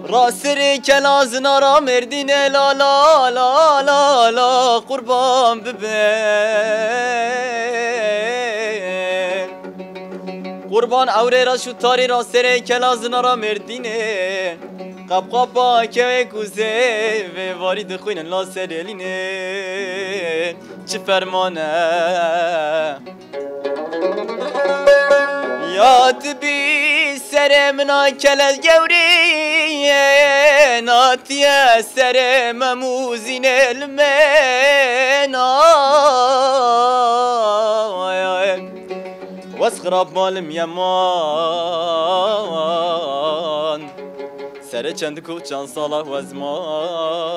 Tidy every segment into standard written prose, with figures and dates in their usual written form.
راسری کلاز نارا مردین لا لا لا لا لا قربان ببه قربان اوره را شو تاری راسری کلاز نارا مردینه قب قبا که کوزه و وارد خوین لا سرلینه چه فرمانه یاد بی سرمنا کلل گوری ناتیه سرم موزین المن واسخراب مالم یمان سر چند کوچان ساله و زمان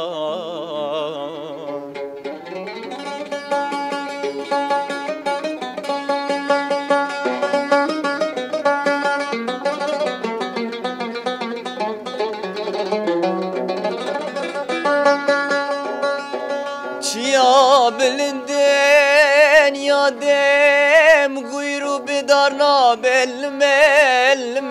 چیا بلندن یادم گویرو بدارنا بالملمن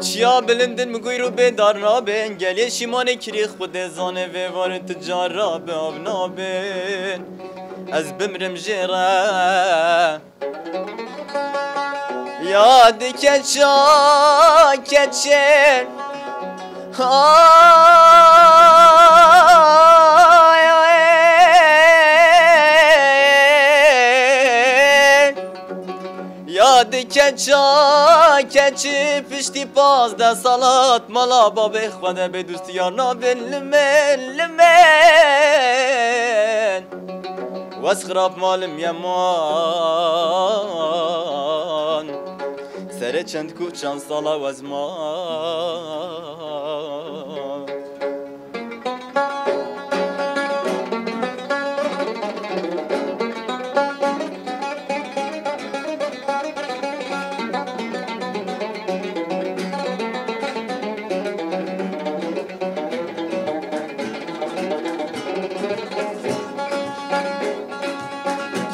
چیا بلندن مگویرو بدارنا بن گلی شیمان کریخ خود زانه و وارن تجار را به آبنابن از بمرم جره یاد کچا کچه یاد کچا کچی پشتی 15 سالات مالا بابه خواده به دوستی یارنا لمن واس خراب مالم یمان سر چند کوچان سالا و ازمان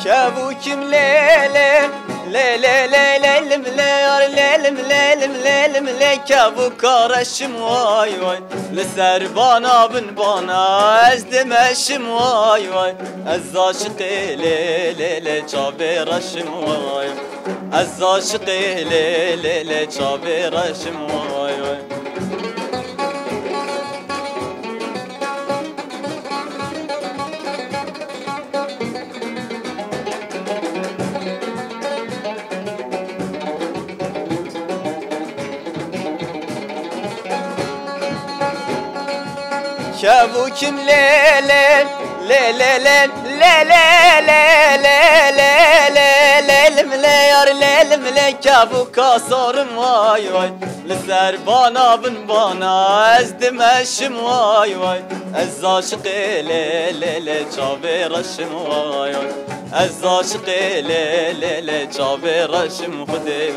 كابو كم ليلة ليلة ليلة المليار ليلة مليلة مليلة ملي كابو كارشم واي واي لسربانا بنبانا ازدمشم واي واي الزاشقي ليلة ليلة شابيرشم واي الزاشقي ليلة ليلة شابيرشم واي واي كابوكم ليلة ليلة ليلة ليلة ليلة ليلة مليار ليلة ملي كابوكا صارم واي واي لسربانا بنبانا ازدمشم واي واي الزاشقي ليلة ليلة شابيرشم واي واي الزاشقي ليلة ليلة شابيرشم خدي